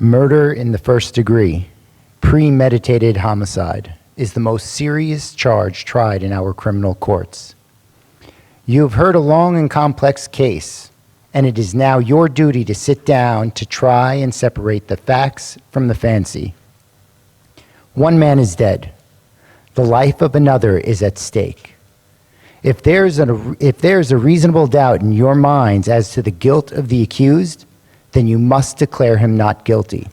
Murder in the first degree, premeditated homicide, is the most serious charge tried in our criminal courts. You have heard a long and complex case, and it is now your duty to sit down to try and separate the facts from the fancy. One man is dead. The life of another is at stake. If there is a reasonable doubt in your minds as to the guilt of the accused, then you must declare him not guilty.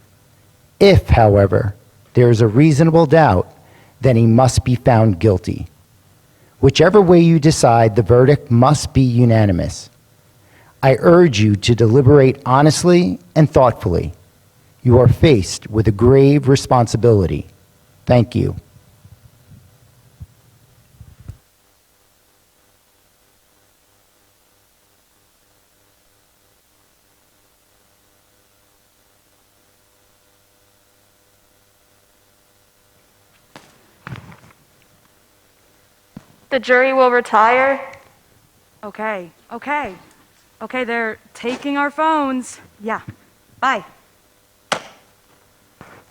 If, however, there is a reasonable doubt, then he must be found guilty. Whichever way you decide, the verdict must be unanimous. I urge you to deliberate honestly and thoughtfully. You are faced with a grave responsibility. Thank you. The jury will retire. Okay, they're taking our phones. Yeah, bye.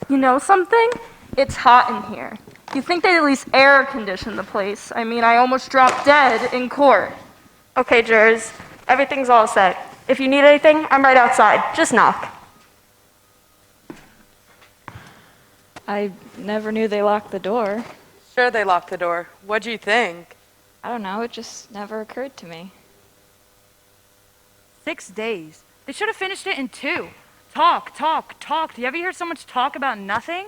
You know something? It's hot in here. You'd think they'd at least air condition the place. I mean, I almost dropped dead in court. Okay, jurors, everything's all set. If you need anything, I'm right outside. Just knock. I never knew they locked the door. Sure they locked the door. What'd you think? I don't know, it just never occurred to me. 6 days. They should have finished it in 2. Talk. Do you ever hear so much talk about nothing?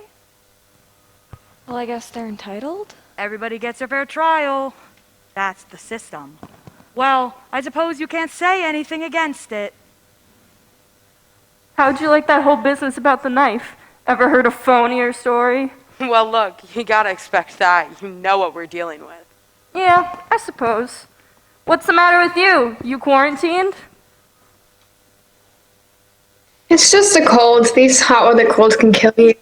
Well, I guess they're entitled? Everybody gets their fair trial. That's the system. Well, I suppose you can't say anything against it. How'd you like that whole business about the knife? Ever heard a phonier story? Well, look, you gotta expect that. You know what we're dealing with. Yeah, I suppose. What's the matter with you? You quarantined? It's just a cold. These hot weather colds can kill you.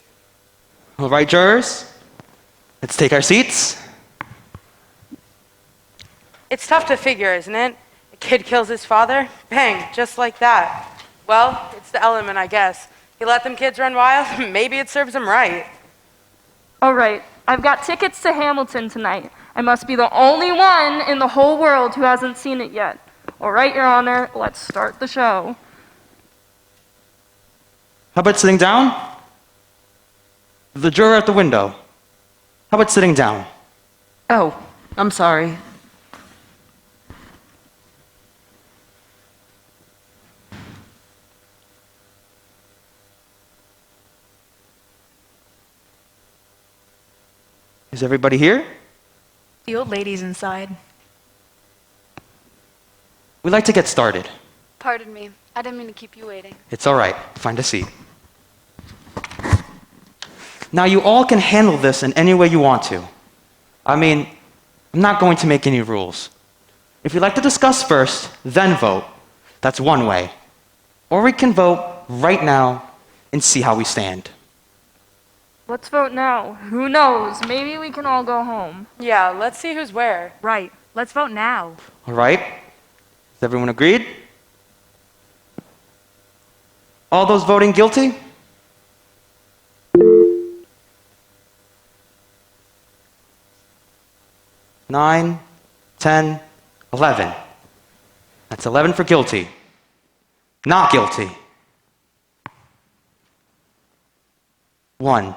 All right, jurors, let's take our seats. It's tough to figure, isn't it? A kid kills his father, bang, just like that. Well, it's the element, I guess. You let them kids run wild, maybe it serves them right. All right, I've got tickets to Hamilton tonight. I must be the only one in the whole world who hasn't seen it yet. All right, Your Honor, let's start the show. How about sitting down? The juror at the window. How about sitting down? Oh, I'm sorry. Is everybody here? The old lady's inside. We'd like to get started. Pardon me. I didn't mean to keep you waiting. It's all right. Find a seat. Now, you all can handle this in any way you want to. I mean, I'm not going to make any rules. If you'd like to discuss first, then vote, that's one way. Or we can vote right now and see how we stand. Let's vote now. Who knows? Maybe we can all go home. Yeah, let's see who's where. Right, let's vote now. All right? Is everyone agreed? All those voting guilty? Nine, 10, 11. That's 11 for guilty. Not guilty. 1.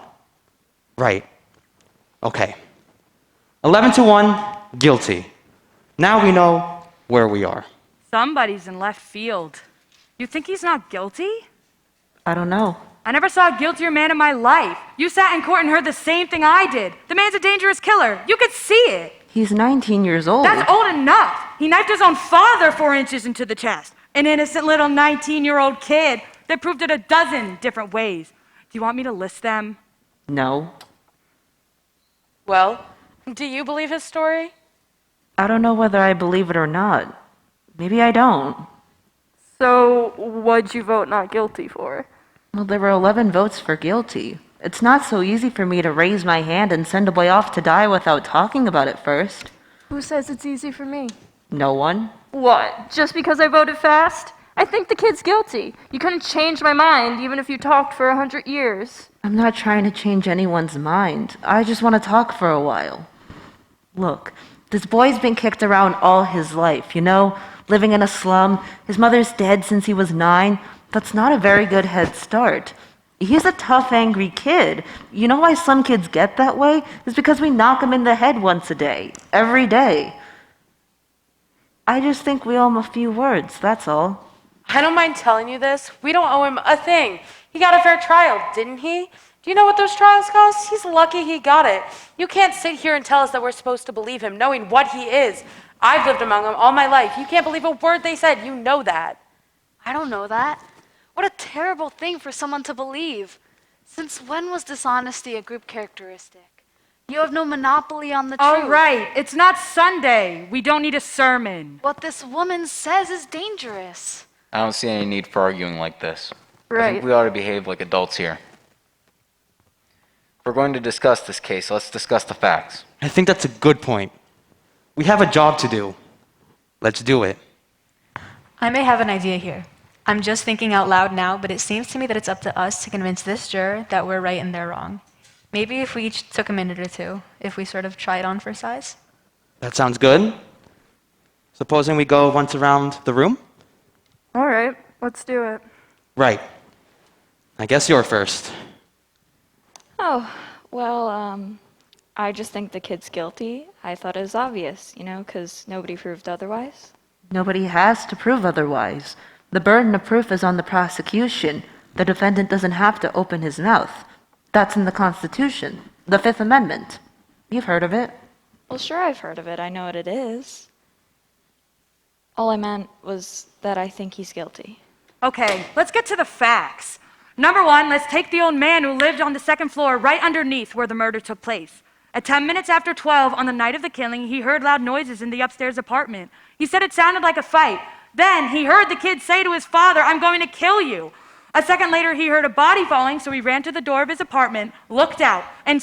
Right. Okay. 11 to 1, guilty. Now we know where we are. Somebody's in left field. You think he's not guilty? I don't know. I never saw a guiltier man in my life. You sat in court and heard the same thing I did. The man's a dangerous killer. You could see it. He's 19 years old. That's old enough. He knifed his own father 4 inches into the chest. An innocent little 19-year-old kid that proved it a dozen different ways. Do you want me to list them? No. Well, do you believe his story? I don't know whether I believe it or not. Maybe I don't. So, what'd you vote not guilty for? Well, there were 11 votes for guilty. It's not so easy for me to raise my hand and send a boy off to die without talking about it first. Who says it's easy for me? No one. What? Just because I voted fast? I think the kid's guilty. You couldn't change my mind even if you talked for 100 years. I'm not trying to change anyone's mind. I just want to talk for a while. Look, this boy's been kicked around all his life, you know? Living in a slum. His mother's dead since he was 9. That's not a very good head start. He's a tough, angry kid. You know why some kids get that way? It's because we knock them in the head once a day. Every day. I just think we owe him a few words, that's all. I don't mind telling you this. We don't owe him a thing. He got a fair trial, didn't he? Do you know what those trials cost? He's lucky he got it. You can't sit here and tell us that we're supposed to believe him, knowing what he is. I've lived among them all my life. You can't believe a word they said. You know that. I don't know that. What a terrible thing for someone to believe. Since when was dishonesty a group characteristic? You have no monopoly on the truth. All right, it's not Sunday. We don't need a sermon. What this woman says is dangerous. I don't see any need for arguing like this. I Right. think we ought to behave like adults here. If we're going to discuss this case, let's discuss the facts. I think that's a good point. We have a job to do. Let's do it. I may have an idea here. I'm just thinking out loud now, but it seems to me that it's up to us to convince this juror that we're right and they're wrong. Maybe if we each took a minute or two, if we sort of try it on for size. That sounds good. Supposing we go once around the room? All right, let's do it. Right. I guess you're first. Oh, well, I just think the kid's guilty. I thought it was obvious, you know, because nobody proved otherwise. Nobody has to prove otherwise. The burden of proof is on the prosecution. The defendant doesn't have to open his mouth. That's in the Constitution, the Fifth Amendment. You've heard of it. Well, sure, I've heard of it. I know what it is. All I meant was that I think he's guilty. Okay, let's get to the facts. Number one, let's take the old man who lived on the second floor right underneath where the murder took place. At 10 minutes after 12 on the night of the killing, he heard loud noises in the upstairs apartment. He said it sounded like a fight. Then he heard the kid say to his father, "I'm going to kill you." A second later, he heard a body falling, so he ran to the door of his apartment, looked out, and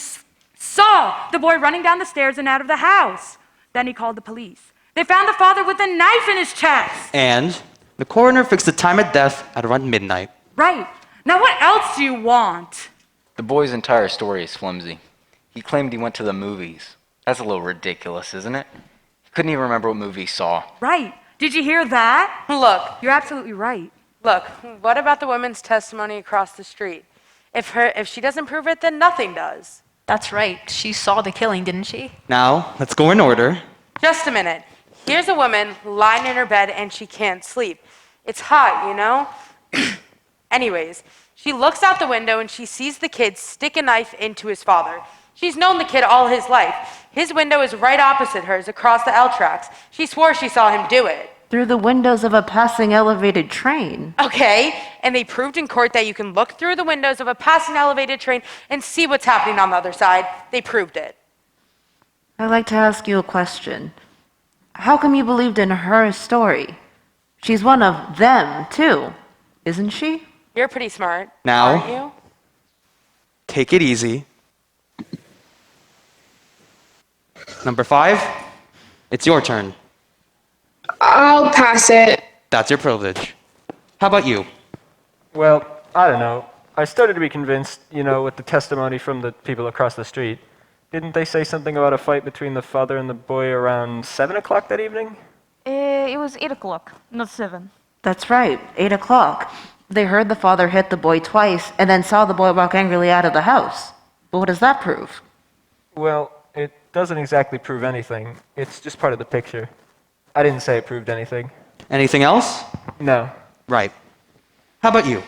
saw the boy running down the stairs and out of the house. Then he called the police. They found the father with a knife in his chest. And the coroner fixed the time of death at around midnight. Right. Now what else do you want? The boy's entire story is flimsy. He claimed he went to the movies. That's a little ridiculous, isn't it? He couldn't even remember what movie he saw. Right. Did you hear that? Look, You're absolutely right. look, what about the woman's testimony across the street? If she doesn't prove it, then nothing does. That's right. She saw the killing, didn't she? Now, let's go in order. Just a minute. Here's a woman lying in her bed and she can't sleep. It's hot, you know? Anyways, she looks out the window and she sees the kid stick a knife into his father. She's known the kid all his life. His window is right opposite hers across the L tracks. She swore she saw him do it. Through the windows of a passing elevated train. Okay, and they proved in court that you can look through the windows of a passing elevated train and see what's happening on the other side. They proved it. I'd like to ask you a question. How come you believed in her story? She's one of them, too, isn't she? You're pretty smart, Now. aren't you? Take it easy. Number 5, it's your turn. I'll pass it. That's your privilege. How about you? Well, I don't know. I started to be convinced, you know, with the testimony from the people across the street. Didn't they say something about a fight between the father and the boy around 7 o'clock that evening? It was 8 o'clock, not 7. That's right, 8 o'clock. They heard the father hit the boy twice and then saw the boy walk angrily out of the house. But what does that prove? Well, it doesn't exactly prove anything. It's just part of the picture. I didn't say it proved anything. Anything else? No. Right. How about you?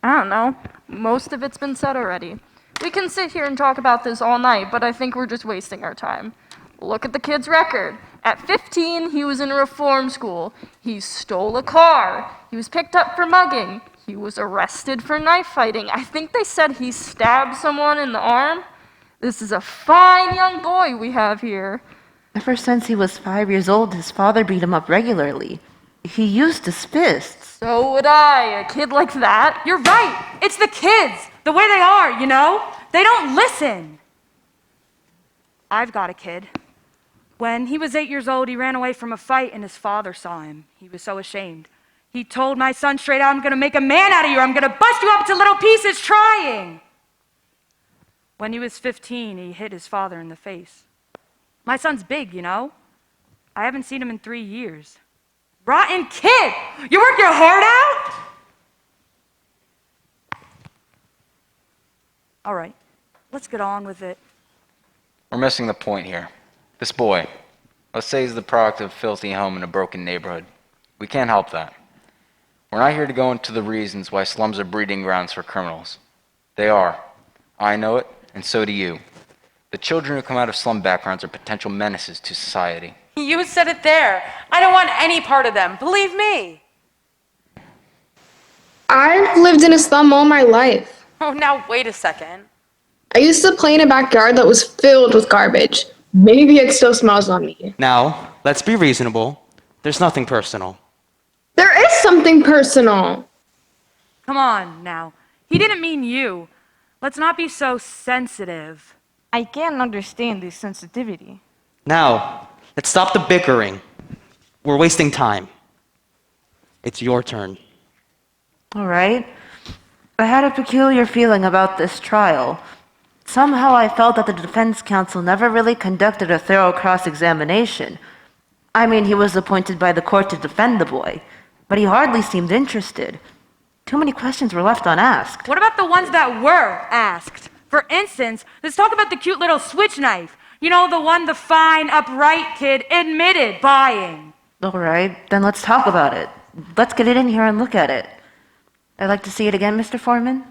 I don't know. Most of it's been said already. We can sit here and talk about this all night, but I think we're just wasting our time. Look at the kid's record. At 15, he was in a reform school. He stole a car. He was picked up for mugging. He was arrested for knife fighting. I think they said he stabbed someone in the arm. This is a fine young boy we have here. Ever since he was 5 years old, his father beat him up regularly. He used his fists. So would I. A kid like that? You're right. It's the kids. The way they are, you know? They don't listen. I've got a kid. When he was 8 years old, he ran away from a fight and his father saw him. He was so ashamed. He told my son straight out, I'm gonna make a man out of you. I'm gonna bust you up into little pieces trying. When he was 15, he hit his father in the face. My son's big, you know? I haven't seen him in 3 years. Rotten kid! You work your heart out? All right, let's get on with it. We're missing the point here. This boy, let's say he's the product of a filthy home in a broken neighborhood. We can't help that. We're not here to go into the reasons why slums are breeding grounds for criminals. They are. I know it, and so do you. The children who come out of slum backgrounds are potential menaces to society. You said it there. I don't want any part of them. Believe me. I've lived in a slum all my life. Oh, now wait a second. I used to play in a backyard that was filled with garbage. Maybe it still smells on me. Now, let's be reasonable. There's nothing personal. There is something personal. Come on now. He didn't mean you. Let's not be so sensitive. I can't understand this sensitivity. Now, let's stop the bickering. We're wasting time. It's your turn. All right. I had a peculiar feeling about this trial. Somehow I felt that the defense counsel never really conducted a thorough cross-examination. I mean, he was appointed by the court to defend the boy, but he hardly seemed interested. Too many questions were left unasked. What about the ones that were asked? For instance, let's talk about the cute little switch knife. You know, the one the fine, upright kid admitted buying. All right, then let's talk about it. Let's get it in here and look at it. I'd like to see it again, Mr. Foreman.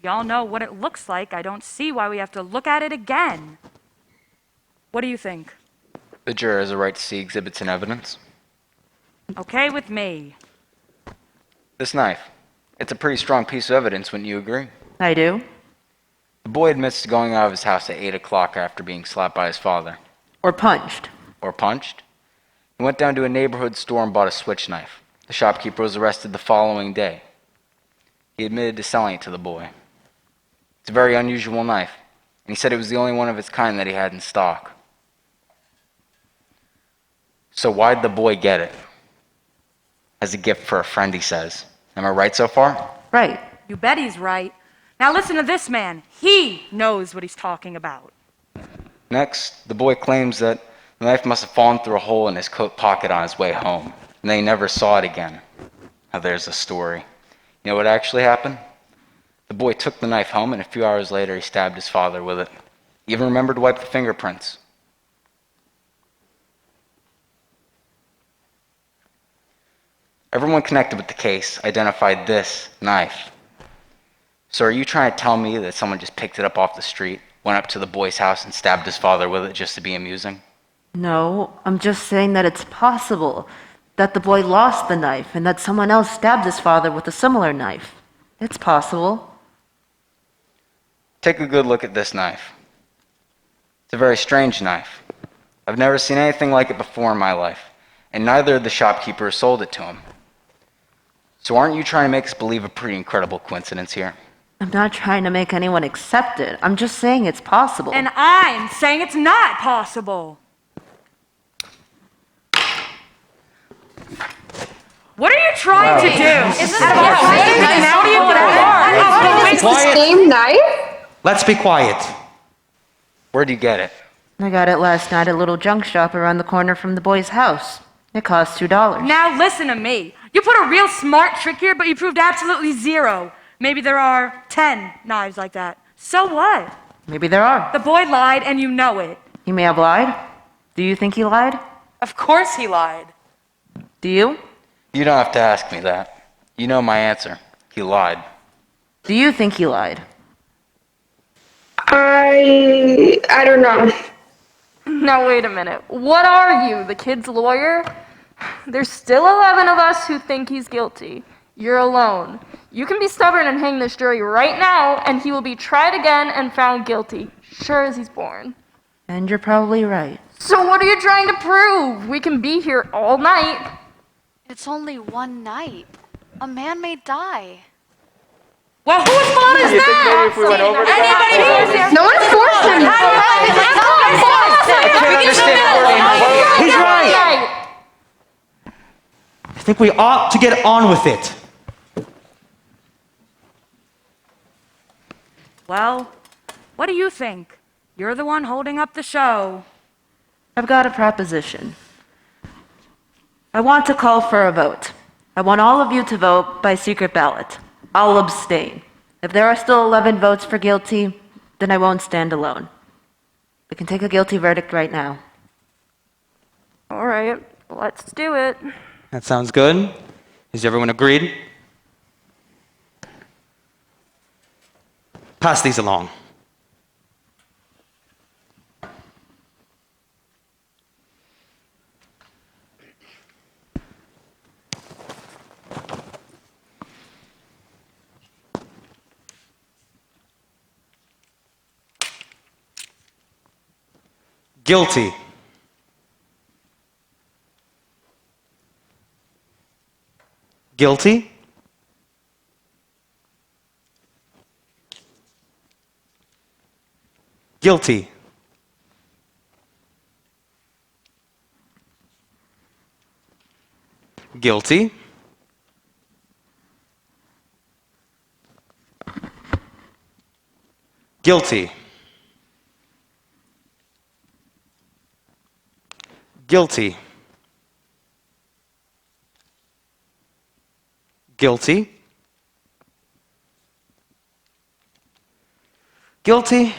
Y'all know what it looks like. I don't see why we have to look at it again. What do you think? The juror has a right to see exhibits and evidence. Okay with me. This knife, it's a pretty strong piece of evidence, wouldn't you agree? I do. The boy admits to going out of his house at 8 o'clock after being slapped by his father. Or punched. Or punched. He went down to a neighborhood store and bought a switch knife. The shopkeeper was arrested the following day. He admitted to selling it to the boy. It's a very unusual knife, and he said it was the only one of its kind that he had in stock. So why'd the boy get it? As a gift for a friend, he says. Am I right so far? Right. You bet he's right. Now listen to this man. He knows what he's talking about. Next, the boy claims that the knife must have fallen through a hole in his coat pocket on his way home, and they never saw it again. Now there's the story. You know what actually happened? The boy took the knife home, and a few hours later he stabbed his father with it. He even remembered to wipe the fingerprints. Everyone connected with the case identified this knife. So are you trying to tell me that someone just picked it up off the street, went up to the boy's house, and stabbed his father with it just to be amusing? No, I'm just saying that it's possible that the boy lost the knife and that someone else stabbed his father with a similar knife. It's possible. Take a good look at this knife. It's a very strange knife. I've never seen anything like it before in my life, and neither of the shopkeepers sold it to him. So aren't you trying to make us believe a pretty incredible coincidence here? I'm not trying to make anyone accept it. I'm just saying it's possible. And I'm saying it's not possible. What are you trying to do? Is this Out of all things, and how do you get out? It's the same knife? Let's be quiet. Where'd you get it? I got it last night at a little junk shop around the corner from the boy's house. It cost $2. Now listen to me. You put a real smart trick here, but you proved absolutely zero. Maybe there are 10 knives like that. So what? Maybe there are. The boy lied, and you know it. He may have lied. Do you think he lied? Of course he lied. Do you? You don't have to ask me that. You know my answer. He lied. Do you think he lied? I don't know. Now, wait a minute. What are you, the kid's lawyer? There's still 11 of us who think he's guilty. You're alone. You can be stubborn and hang this jury right now, and he will be tried again and found guilty, sure as he's born. And you're probably right. So what are you trying to prove? We can be here all night. It's only one night. A man may die. Well, whose fault is You think that? maybe if we went over to Anybody who's here? No one forced him. He's right. think we ought to get on with it. Well, what do you think? You're the one holding up the show. I've got a proposition. I want to call for a vote. I want all of you to vote by secret ballot. I'll abstain. If there are still 11 votes for guilty, then I won't stand alone. We can take a guilty verdict right now. All right, let's do it. That sounds good. Is everyone agreed? Pass these along. Guilty. Guilty. Guilty. Guilty. Guilty. Guilty. Guilty. Guilty.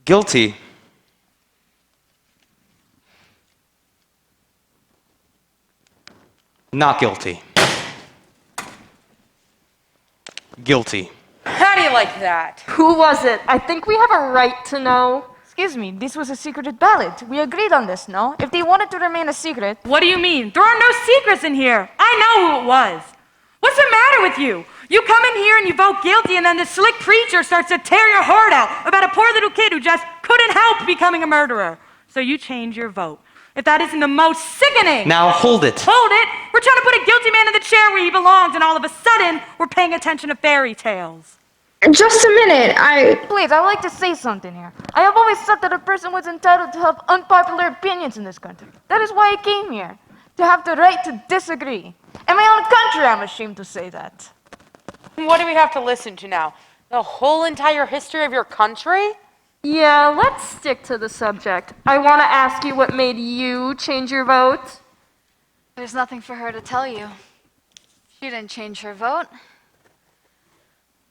Guilty. Not guilty. Guilty. How do you like that? Who was it? I think we have a right to know. Excuse me, this was a secreted ballot. We agreed on this, no? If they wanted to remain a secret. What do you mean? There are no secrets in here. I know who it was. What's the matter with you? You come in here and you vote guilty, and then the slick preacher starts to tear your heart out about a poor little kid who just couldn't help becoming a murderer. So you change your vote. If that isn't the most sickening. Now hold it. Hold it? We're trying to put a guilty man in the chair where he belongs, and all of a sudden, we're paying attention to fairy tales. Just a minute, Please, I would like to say something here. I have always said that a person was entitled to have unpopular opinions in this country. That is why I came here, to have the right to disagree. In my own country, I'm ashamed to say that. What do we have to listen to now? The whole entire history of your country? Yeah, let's stick to the subject. I want to ask you what made you change your vote. There's nothing for her to tell you. She didn't change her vote.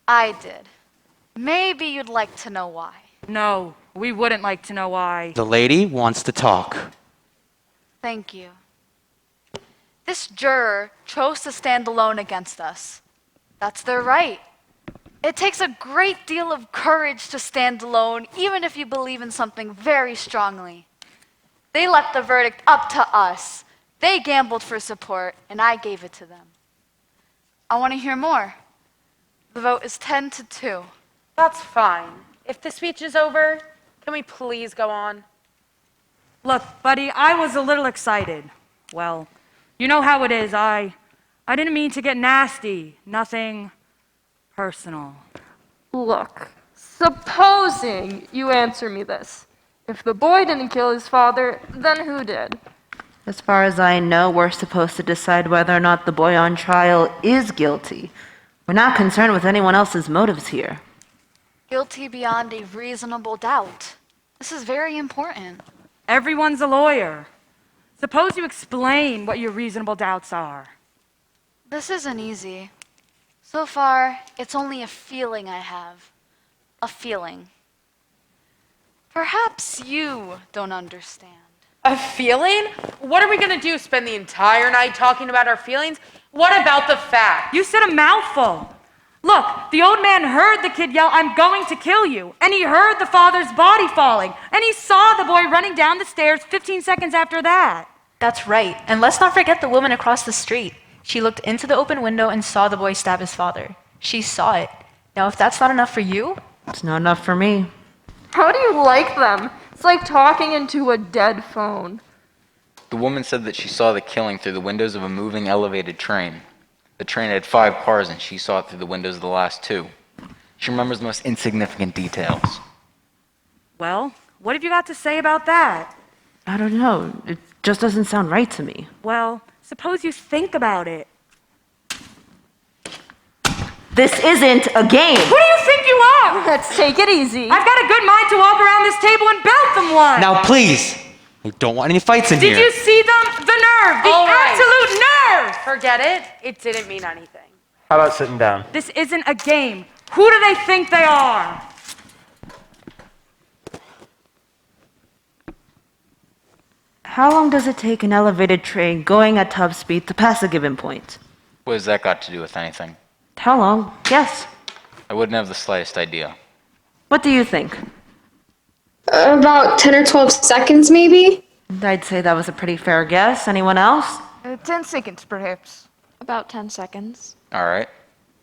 I did. Maybe you'd like to know why. No, we wouldn't like to know why. The lady wants to talk. Thank you. This juror chose to stand alone against us. That's their right. It takes a great deal of courage to stand alone, even if you believe in something very strongly. They left the verdict up to us. They gambled for support, and I gave it to them. I want to hear more. The vote is 10-2. That's fine. If the speech is over, can we please go on? Look, buddy, I was a little excited. Well, you know how it is. I didn't mean to get nasty. Nothing personal. Look, supposing you answer me this. If the boy didn't kill his father, then who did? As far as I know, we're supposed to decide whether or not the boy on trial is guilty. We're not concerned with anyone else's motives here. Guilty beyond a reasonable doubt. This is very important. Everyone's a lawyer. Suppose you explain what your reasonable doubts are. This isn't easy. So far, it's only a feeling I have. A feeling. Perhaps you don't understand. A feeling? What are we gonna do? Spend the entire night talking about our feelings? What about the fact? You said a mouthful. Look, the old man heard the kid yell, "I'm going to kill you." And he heard the father's body falling. And he saw the boy running down the stairs 15 seconds after that. That's right. And let's not forget the woman across the street. She looked into the open window and saw the boy stab his father. She saw it. Now, if that's not enough for you, It's not enough for me. How do you like them? It's like talking into a dead phone. The woman said that she saw the killing through the windows of a moving elevated train. The train had 5 cars and she saw it through the windows of the last 2. She remembers the most insignificant details. Well, what have you got to say about that? I don't know. It just doesn't sound right to me. Well, suppose you think about it. This isn't a game. Who do you think you are? Let's take it easy. I've got a good mind to walk around this table and belt them one. Now, please, I don't want any fights in here. Did you see them? The nerve! The All right. absolute nerve! Forget it. It didn't mean anything. How about sitting down? This isn't a game. Who do they think they are? How long does it take an elevated train going at top speed to pass a given point? What has that got to do with anything? How long? Yes. I wouldn't have the slightest idea. What do you think? About 10 or 12 seconds, maybe? I'd say that was a pretty fair guess. Anyone else? 10 seconds, perhaps. About 10 seconds. All right.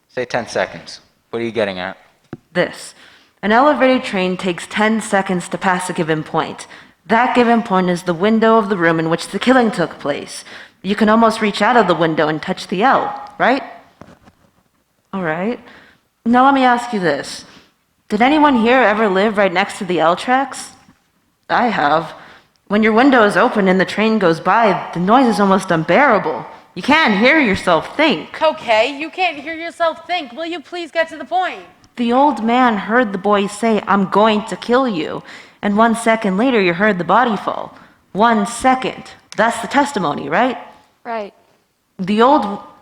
Say 10 seconds. What are you getting at? This. An elevated train takes 10 seconds to pass a given point. That given point is the window of the room in which the killing took place. You can almost reach out of the window and touch the L, right? All right. Now let me ask you this. Did anyone here ever live right next to the L tracks? I have. When your window is open and the train goes by, the noise is almost unbearable. You can't hear yourself think. Okay, you can't hear yourself think. Will you please get to the point? The old man heard the boy say, "I'm going to kill you." And 1 second later, you heard the body fall. 1 second. That's the testimony, right? Right. The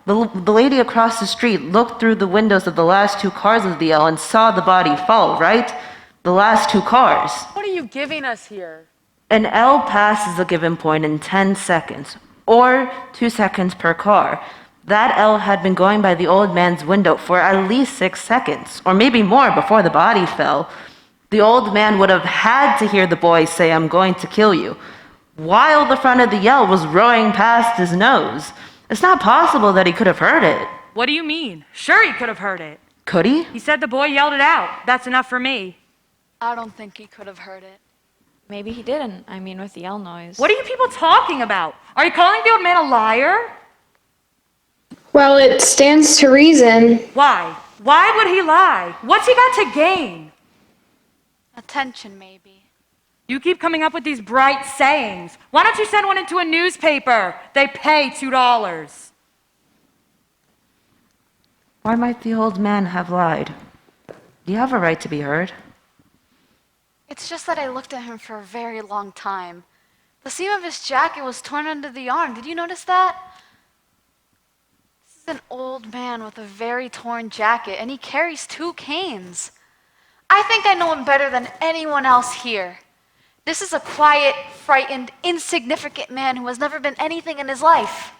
lady across the street looked through the windows of the last two cars of the L and saw the body fall, right? The last two cars. What are you giving us here? An L passes a given point in 10 seconds, or 2 seconds per car. That L had been going by the old man's window for at least 6 seconds, or maybe more before the body fell. The old man would have had to hear the boy say, "I'm going to kill you," while the front of the L was roaring past his nose. It's not possible that he could have heard it. What do you mean? Sure, he could have heard it. Could he? He said the boy yelled it out. That's enough for me. I don't think he could have heard it. Maybe he didn't. I mean, with the L noise. What are you people talking about? Are you calling the old man a liar? Well, it stands to reason. Why? Why would he lie? What's he got to gain? Attention, maybe. You keep coming up with these bright sayings. Why don't you send one into a newspaper? They pay $2. Why might the old man have lied? Do you have a right to be heard? It's just that I looked at him for a very long time. The seam of his jacket was torn under the arm. Did you notice that? This is an old man with a very torn jacket, and he carries 2 canes. I think I know him better than anyone else here. This is a quiet, frightened, insignificant man who has never been anything in his life.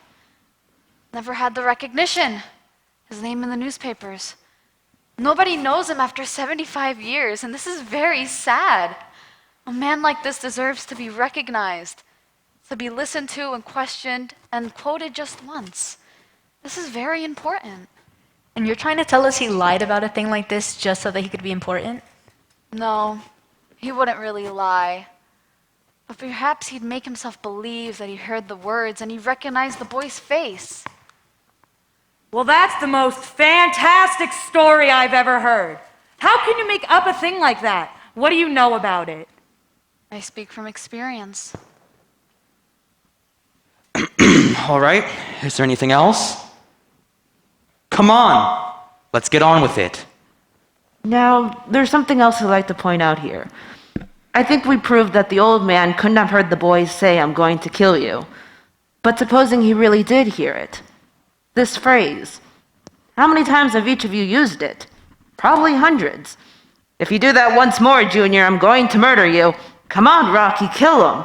Never had the recognition. His name in the newspapers. Nobody knows him after 75 years, and this is very sad. A man like this deserves to be recognized, to be listened to and questioned and quoted just once. This is very important. And you're trying to tell us he lied about a thing like this just so that he could be important? No, he wouldn't really lie. But perhaps he'd make himself believe that he heard the words and he recognized the boy's face. Well, that's the most fantastic story I've ever heard. How can you make up a thing like that? What do you know about it? I speak from experience. All right, is there anything else? Come on, let's get on with it. Now, there's something else I'd like to point out here. I think we proved that the old man couldn't have heard the boy say, "I'm going to kill you." But supposing he really did hear it. This phrase. How many times have each of you used it? Probably hundreds. "If you do that once more, Junior, I'm going to murder you." "Come on, Rocky, kill him."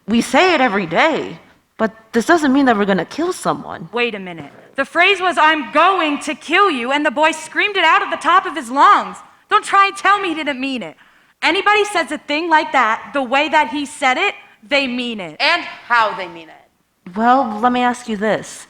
We say it every day, but this doesn't mean that we're going to kill someone. Wait a minute. The phrase was, "I'm going to kill you," and the boy screamed it out at the top of his lungs. Don't try and tell me he didn't mean it. Anybody says a thing like that, the way that he said it, they mean it. And how they mean it. Well, let me ask you this.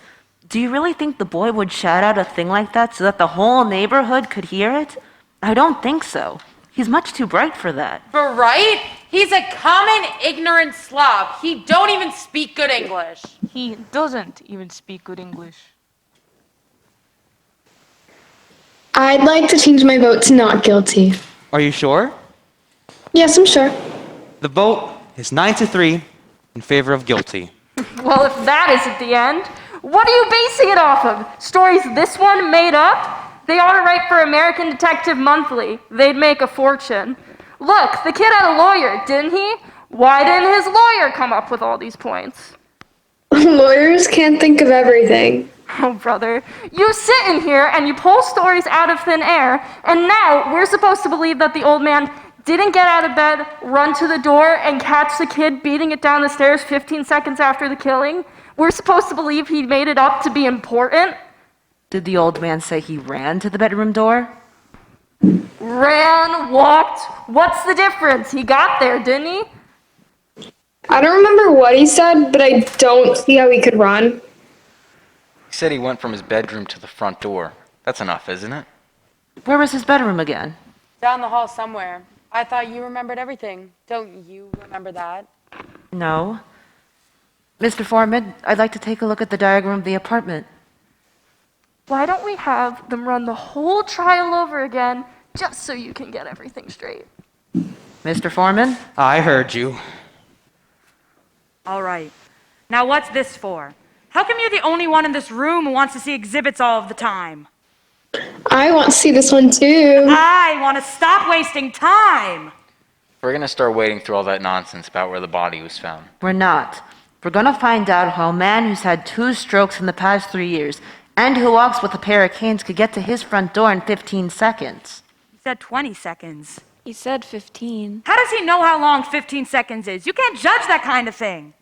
Do you really think the boy would shout out a thing like that so that the whole neighborhood could hear it? I don't think so. He's much too bright for that. Right? He's a common, ignorant slob. He don't even speak good English. He doesn't even speak good English. I'd like to change my vote to not guilty. Are you sure? Yes, I'm sure. The vote is 9-3 In favor of guilty. Well, if that isn't the end, what are you basing it off of? Stories this one made up? They ought to write for American Detective Monthly. They'd make a fortune. Look, the kid had a lawyer, didn't he? Why didn't his lawyer come up with all these points? Lawyers can't think of everything. Oh, brother, you sit in here and you pull stories out of thin air, and now we're supposed to believe that the old man didn't get out of bed, run to the door, and catch the kid beating it down the stairs 15 seconds after the killing? We're supposed to believe he made it up to be important? Did the old man say he ran to the bedroom door? Ran, walked, what's the difference? He got there, didn't he? I don't remember what he said, but I don't see how he could run. He said he went from his bedroom to the front door. That's enough, isn't it? Where was his bedroom again? Down the hall somewhere. I thought you remembered everything. Don't you remember that? No. Mr. Foreman, I'd like to take a look at the diagram of the apartment. Why don't we have them run the whole trial over again, just so you can get everything straight? Mr. Foreman? I heard you. All right. Now what's this for? How come you're the only one in this room who wants to see exhibits all of the time? I want to see this one too. I want to stop wasting time. We're gonna start wading through all that nonsense about where the body was found. We're not. We're gonna find out how a man who's had 2 strokes in the past 3 years and who walks with a pair of canes could get to his front door in 15 seconds. He said 20 seconds. He said 15. How does he know how long 15 seconds is? You can't judge that kind of thing.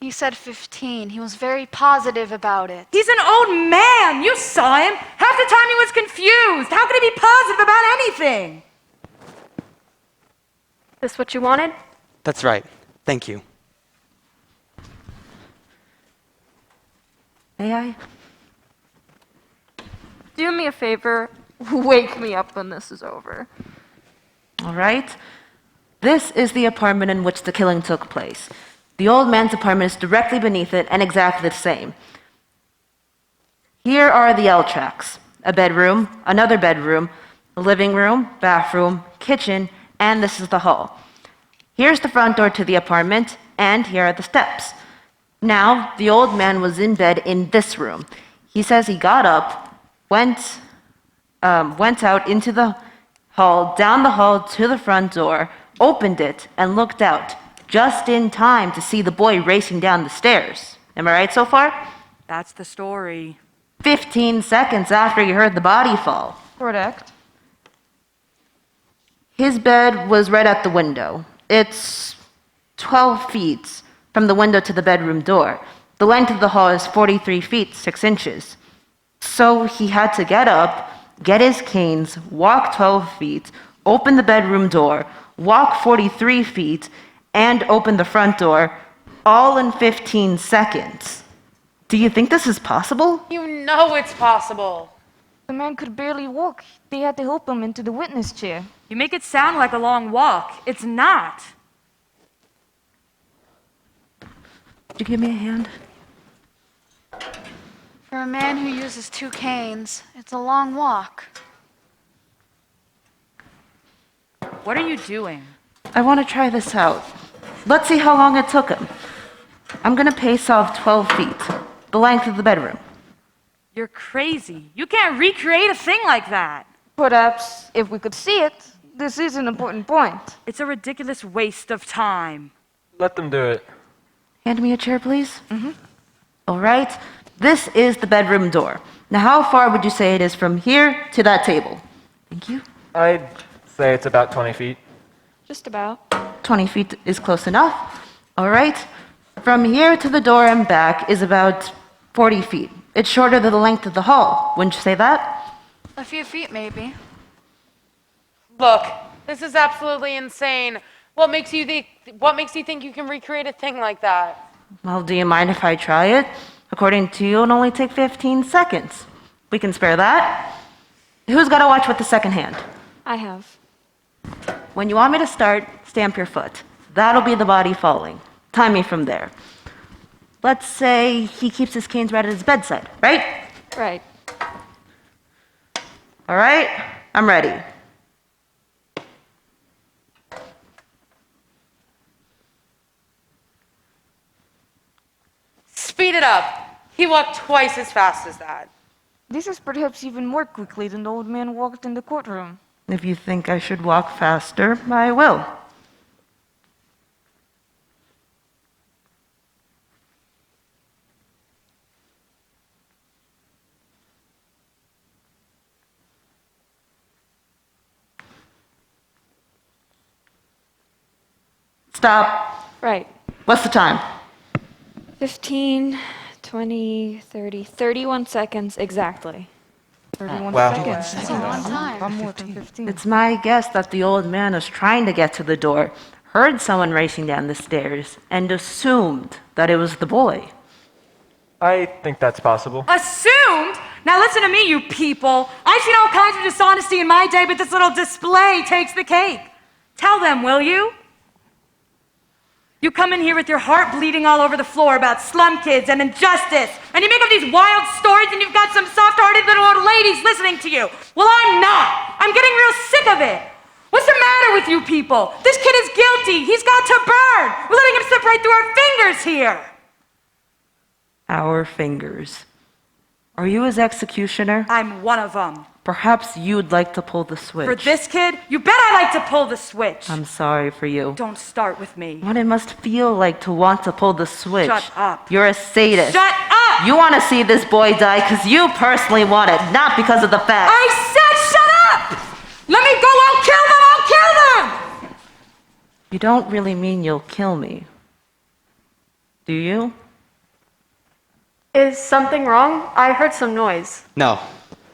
He said 15. He was very positive about it. He's an old man. You saw him. Half the time he was confused. How could he be positive about anything? This what you wanted? That's right. Thank you. May I? Do me a favor, wake me up when this is over. All right. This is the apartment in which the killing took place. The old man's apartment is directly beneath it and exactly the same. Here are the L tracks: a bedroom, another bedroom, a living room, bathroom, kitchen, and this is the hall. Here's the front door to the apartment, and here are the steps. Now, the old man was in bed in this room. He says he got up, went out into the hall, down the hall to the front door, opened it, and looked out, just in time to see the boy racing down the stairs. Am I right so far? That's the story. 15 seconds after he heard the body fall. Correct. His bed was right at the window. It's 12 feet from the window to the bedroom door. The length of the hall is 43 feet, 6 inches. So he had to get up, get his canes, walk 12 feet, open the bedroom door, walk 43 feet, and open the front door, all in 15 seconds. Do you think this is possible? You know it's possible. The man could barely walk. They had to help him into the witness chair. You make it sound like a long walk. It's not. Could you give me a hand? For a man who uses 2 canes, it's a long walk. What are you doing? I want to try this out. Let's see how long it took him. I'm going to pace off 12 feet, the length of the bedroom. You're crazy. You can't recreate a thing like that. Perhaps, if we could see it, this is an important point. It's a ridiculous waste of time. Let them do it. Hand me a chair, please. All right. This is the bedroom door. Now, how far would you say it is from here to that table? Thank you. I'd say it's about 20 feet. Just about. 20 feet is close enough. All right. From here to the door and back is about 40 feet. It's shorter than the length of the hall. Wouldn't you say that? A few feet, maybe. Look, this is absolutely insane. What makes you think you can recreate a thing like that? Well, do you mind if I try it? According to you, it'll only take 15 seconds. We can spare that. Who's got to watch with the second hand? I have. When you want me to start, stamp your foot. That'll be the body falling. Time me from there. Let's say he keeps his canes right at his bedside, right? Right. All right, I'm ready. speed it up. He walked twice as fast as that. This is perhaps even more quickly than the old man walked in the courtroom. If you think I should walk faster, I will. Stop. Right. What's the time? 15, 20, 30, 31 seconds exactly. 31 Wow. seconds. That's a long time. I'm more than 15. It's my guess that the old man was trying to get to the door, heard someone racing down the stairs, and assumed that it was the boy. I think that's possible. Assumed? Now listen to me, you people. I've seen all kinds of dishonesty in my day, but this little display takes the cake. Tell them, will you? You come in here with your heart bleeding all over the floor about slum kids and injustice, and you make up these wild stories, and you've got some soft-hearted little old ladies listening to you. Well, I'm not. I'm getting real sick of it. What's the matter with you people? This kid is guilty. He's got to burn. We're letting him slip right through our fingers here. Our fingers. Are you his executioner? I'm one of them. Perhaps you'd like to pull the switch. For this kid, you bet I like to pull the switch. I'm sorry for you. Don't start with me. What it must feel like to want to pull the switch. Shut up. You're a sadist. Shut up! You want to see this boy die because you personally want it, not because of the facts. I said shut up! Let me go, I'll kill them, I'll kill them! You don't really mean you'll kill me. Do you? Is something wrong? I heard some noise. No,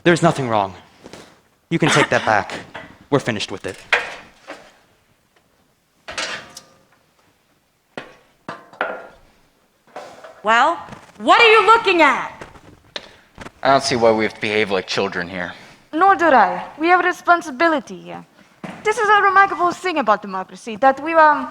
there's nothing wrong. You can take that back. We're finished with it. Well, what are you looking at? I don't see why we have to behave like children here. Nor do I. We have a responsibility here. This is a remarkable thing about democracy, that we were,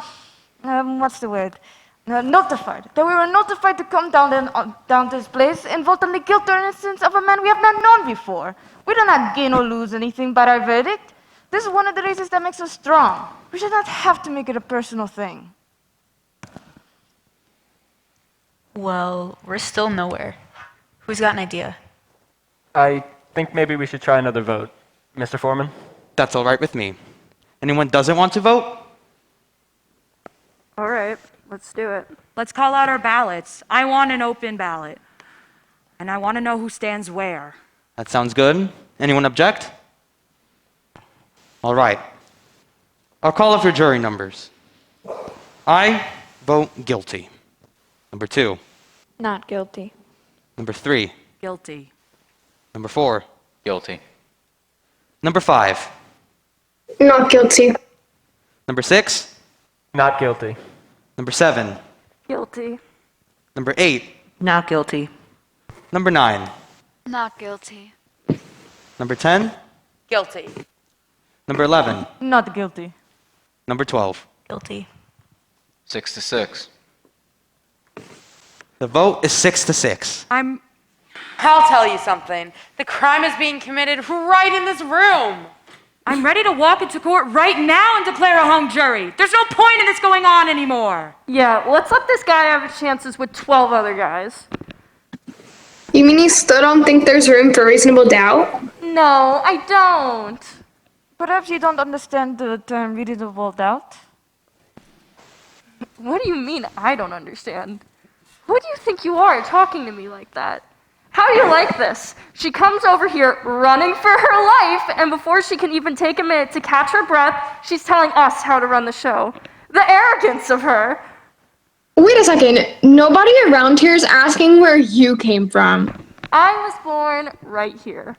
what's the word? Notified. That we were notified to come down to this place and vote on the guilt or innocence of a man we have not known before. We do not gain or lose anything by our verdict. This is one of the reasons that makes us strong. We should not have to make it a personal thing. Well, we're still nowhere. Who's got an idea? I think maybe we should try another vote. Mr. Foreman? That's all right with me. Anyone doesn't want to vote? All right, let's do it. Let's call out our ballots. I want an open ballot. And I want to know who stands where. That sounds good. Anyone object? All right. I'll call up your jury numbers. I vote guilty. Number 2. Not guilty. Number 3. Guilty. Number 4. Guilty. Number 5. Not guilty. Number 6. Not guilty. Number 7. Guilty. Number 8. Not guilty. Number 9. Not guilty. Number 10. Guilty. Number 11. Not guilty. Number 12. Guilty. 6-6. The vote is 6-6. I'll tell you something. The crime is being committed right in this room. I'm ready to walk into court right now and declare a hung jury. There's no point in this going on anymore. Yeah, let's let this guy have his chances with 12 other guys. You mean you still don't think there's room for reasonable doubt? No, I don't. Perhaps you don't understand the term reasonable doubt. What do you mean I don't understand? Who do you think you are talking to me like that? How do you like this? She comes over here running for her life, and before she can even take a minute to catch her breath, she's telling us how to run the show. The arrogance of her. Wait a second. Nobody around here is asking where you came from. I was born right here.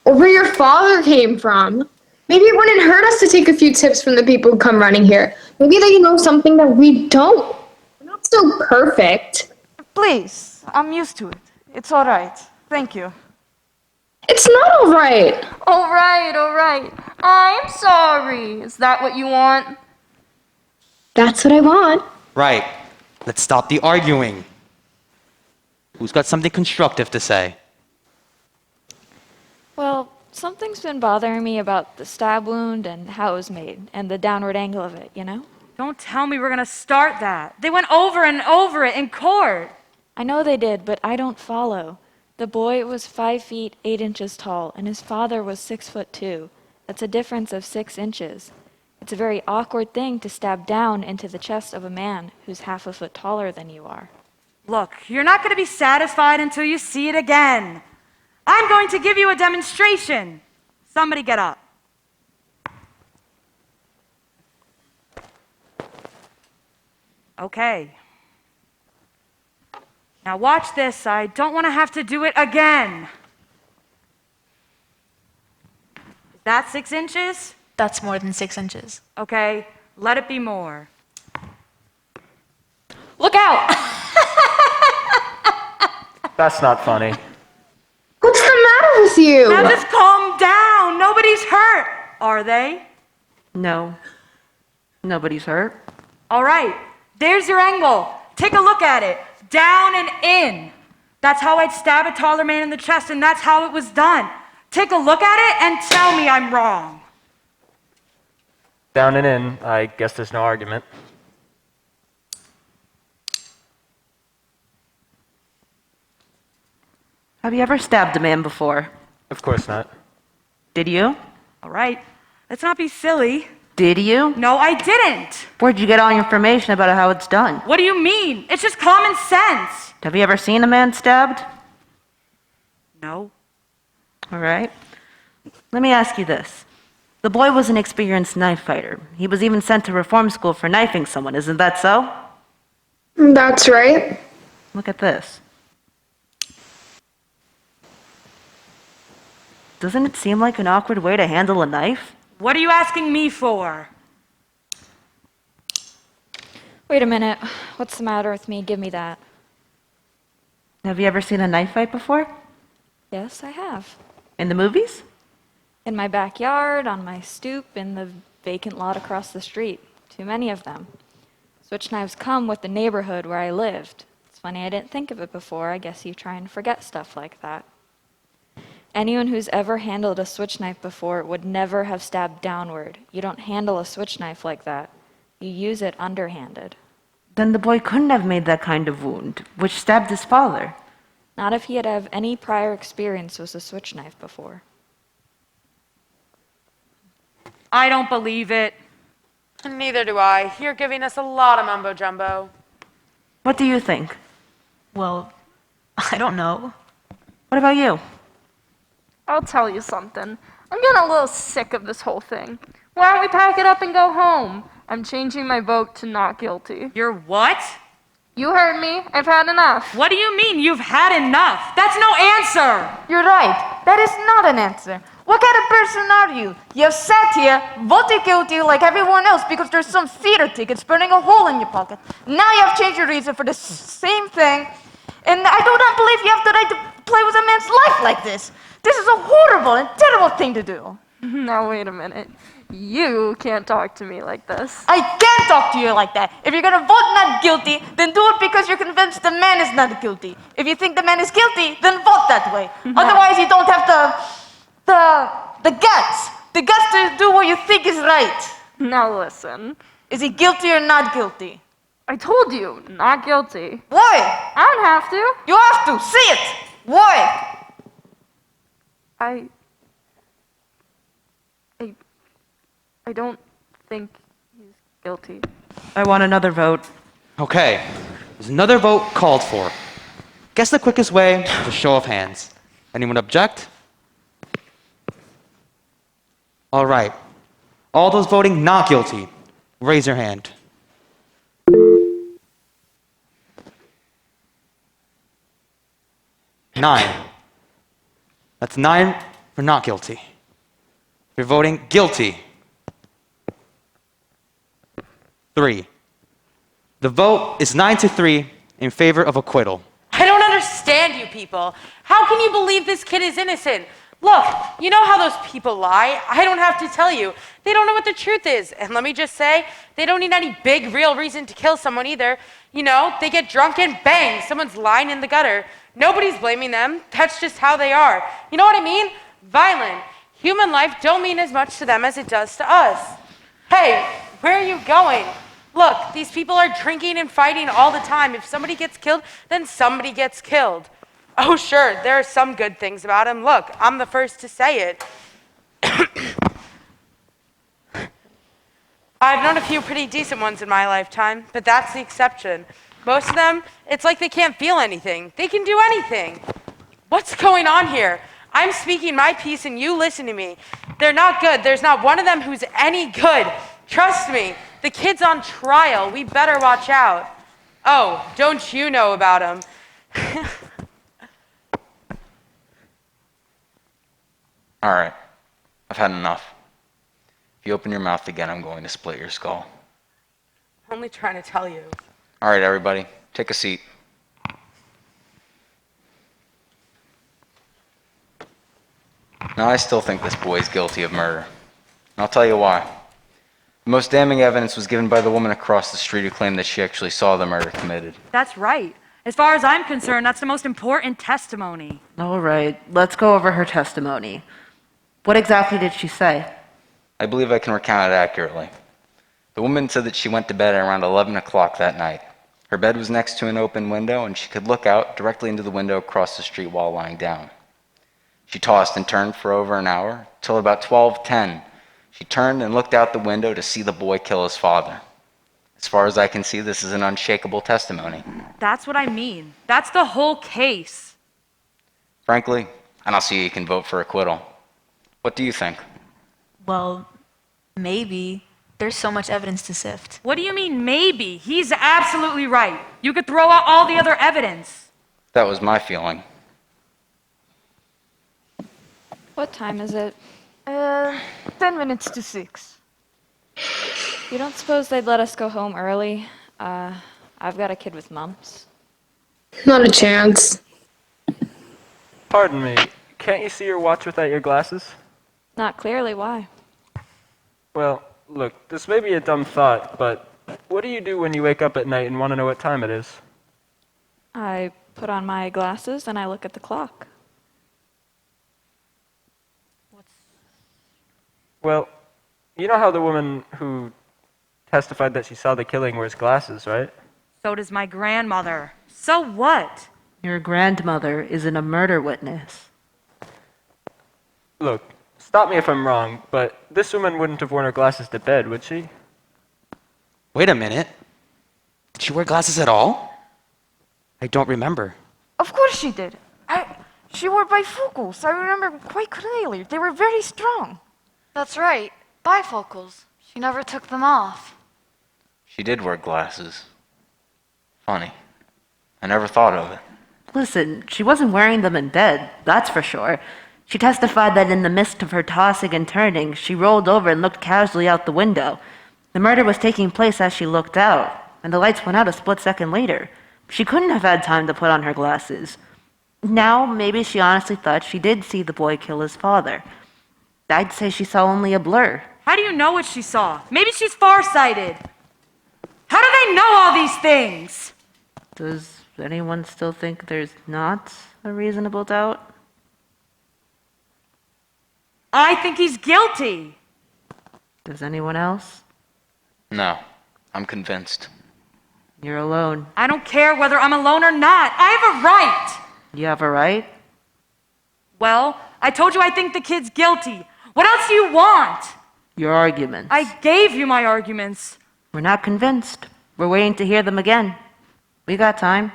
Or where your father came from. Maybe it wouldn't hurt us to take a few tips from the people who come running here. Maybe they know something that we don't. We're not so perfect. Please, I'm used to it. It's all right. Thank you. It's not all right. All right, all right. I'm sorry. Is that what you want? That's what I want. Right. Let's stop the arguing. Who's got something constructive to say? Well, something's been bothering me about the stab wound and how it was made, and the downward angle of it, you know? Don't tell me we're going to start that. They went over and over it in court. I know they did, but I don't follow. The boy was 5 feet 8 inches tall, and his father was 6'2". That's a difference of 6 inches. It's a very awkward thing to stab down into the chest of a man who's half a foot taller than you are. Look, you're not going to be satisfied until you see it again. I'm going to give you a demonstration. Somebody get up. Okay. Now watch this. I don't want to have to do it again. Is that 6 inches? That's more than 6 inches. Okay, let it be more. Look out! That's not funny. What's the matter with you? Now just calm down. Nobody's hurt, are they? No. Nobody's hurt. All right, there's your angle. Take a look at it. Down and in. That's how I'd stab a taller man in the chest, and that's how it was done. Take a look at it and tell me I'm wrong. Down and in, I guess there's no argument. Have you ever stabbed a man before? Of course not. Did you? All right, let's not be silly. Did you? No, I didn't. Where'd you get all your information about how it's done? What do you mean? It's just common sense. Have you ever seen a man stabbed? No. All right. Let me ask you this. The boy was an experienced knife fighter. He was even sent to reform school for knifing someone. Isn't that so? That's right. Look at this. Doesn't it seem like an awkward way to handle a knife? What are you asking me for? Wait a minute. What's the matter with me? Give me that. Have you ever seen a knife fight before? Yes, I have. In the movies? In my backyard, on my stoop, in the vacant lot across the street. Too many of them. Switch knives come with the neighborhood where I lived. It's funny I didn't think of it before. I guess you try and forget stuff like that. Anyone who's ever handled a switch knife before would never have stabbed downward. You don't handle a switch knife like that. You use it underhanded. Then the boy couldn't have made that kind of wound, which stabbed his father. Not if he had have any prior experience with a switch knife before. I don't believe it. Neither do I. You're giving us a lot of mumbo jumbo. What do you think? Well, I don't know. What about you? I'll tell you something. I'm getting a little sick of this whole thing. Why don't we pack it up and go home? I'm changing my vote to not guilty. You're what? You heard me. I've had enough. What do you mean you've had enough? That's no answer. You're right. That is not an answer. What kind of person are you? You've sat here, voted guilty like everyone else because there's some theater tickets burning a hole in your pocket. Now you have changed your reason for the same thing. And I do not believe you have the right to play with a man's life like this. This is a horrible and terrible thing to do. Now, wait a minute. You can't talk to me like this. I can't talk to you like that. If you're gonna vote not guilty, then do it because you're convinced the man is not guilty. If you think the man is guilty, then vote that way. Otherwise, you don't have the guts to do what you think is right. Now listen. Is he guilty or not guilty? I told you, not guilty. Why? I don't have to. You have to. Say it. Why? I don't think he's guilty. I want another vote. Okay, there's another vote called for. Guess the quickest way is a show of hands. Anyone object? All right. All those voting not guilty, raise your hand. Nine. That's 9 for not guilty. If you're voting guilty, 3. The vote is 9-3 in favor of acquittal. I don't understand you people. How can you believe this kid is innocent? Look, you know how those people lie? I don't have to tell you. They don't know what the truth is. And let me just say, they don't need any big, real reason to kill someone either. You know, they get drunk and bang, someone's lying in the gutter. Nobody's blaming them. That's just how they are. You know what I mean? Violent. Human life don't mean as much to them as it does to us. Hey, where are you going? Look, these people are drinking and fighting all the time. If somebody gets killed, then somebody gets killed. Oh, sure, there are some good things about him. Look, I'm the first to say it. I've known a few pretty decent ones in my lifetime, but that's the exception. Most of them, it's like they can't feel anything. They can do anything. What's going on here? I'm speaking my piece and you listen to me. They're not good. There's not one of them who's any good. Trust me, the kid's on trial. We better watch out. Oh, don't you know about him? All right, I've had enough. If you open your mouth again, I'm going to split your skull. I'm only trying to tell you. All right, everybody, take a seat. Now, I still think this boy is guilty of murder. And I'll tell you why. The most damning evidence was given by the woman across the street who claimed that she actually saw the murder committed. That's right. As far as I'm concerned, that's the most important testimony. All right, let's go over her testimony. What exactly did she say? I believe I can recount it accurately. The woman said that she went to bed at around 11 o'clock that night. Her bed was next to an open window, and she could look out directly into the window across the street while lying down. She tossed and turned for over an hour, till about 12:10. She turned and looked out the window to see the boy kill his father. As far as I can see, this is an unshakable testimony. That's what I mean. That's the whole case. Frankly, I don't see how you can vote for acquittal. What do you think? Well, maybe. There's so much evidence to sift. What do you mean, maybe? He's absolutely right. You could throw out all the other evidence. That was my feeling. What time is it? 10 minutes to 6. You don't suppose they'd let us go home early? I've got a kid with mumps. Not a chance. Pardon me, can't you see your watch without your glasses? Not clearly, why? Well, look, this may be a dumb thought, but what do you do when you wake up at night and want to know what time it is? I put on my glasses and I look at the clock. Well, you know how the woman who testified that she saw the killing wears glasses, right? So does my grandmother. So what? Your grandmother isn't a murder witness. Look, stop me if I'm wrong, but this woman wouldn't have worn her glasses to bed, would she? Wait a minute. Did she wear glasses at all? I don't remember. Of course she did. She wore bifocals. I remember quite clearly. They were very strong. That's right, bifocals. She never took them off. She did wear glasses. Funny. I never thought of it. Listen, she wasn't wearing them in bed, that's for sure. She testified that in the midst of her tossing and turning, she rolled over and looked casually out the window. The murder was taking place as she looked out, and the lights went out a split second later. She couldn't have had time to put on her glasses. Now, maybe she honestly thought she did see the boy kill his father. I'd say she saw only a blur. How do you know what she saw? Maybe she's farsighted. How do they know all these things? Does anyone still think there's not a reasonable doubt? I think he's guilty. Does anyone else? No, I'm convinced. You're alone. I don't care whether I'm alone or not. I have a right. You have a right? Well, I told you I think the kid's guilty. What else do you want? Your arguments. I gave you my arguments. We're not convinced. We're waiting to hear them again. We got time.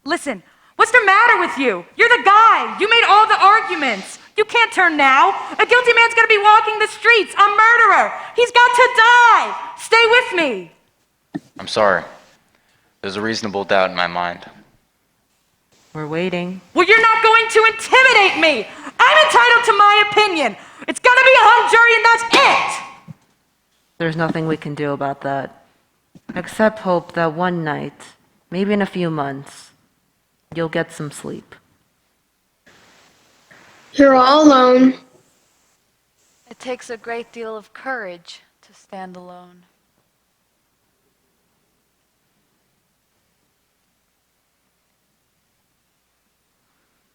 Listen, what's the matter with you? You're the guy. You made all the arguments. You can't turn now. A guilty man's gonna be walking the streets. A murderer. He's got to die. Stay with me. I'm sorry. There's a reasonable doubt in my mind. We're waiting. Well, you're not going to intimidate me. I'm entitled to my opinion. It's gonna be a hung jury and that's it. There's nothing we can do about that. Except hope that one night, maybe in a few months, you'll get some sleep. You're all alone. It takes a great deal of courage to stand alone.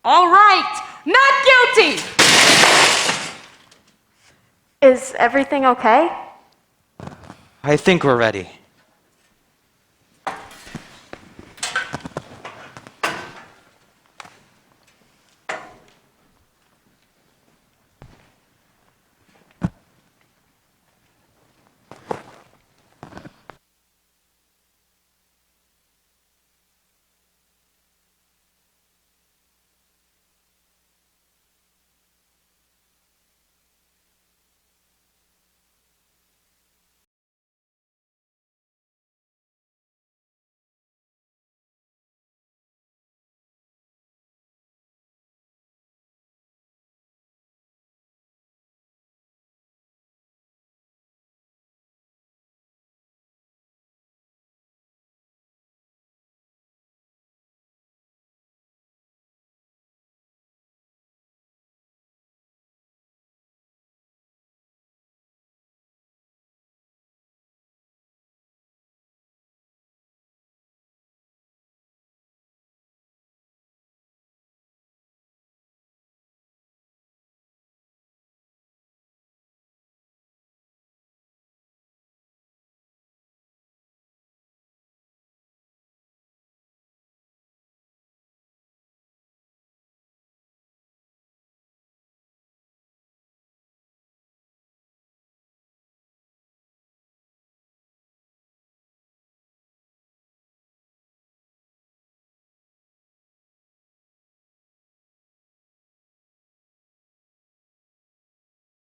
All right, not guilty. Is everything okay? I think we're ready.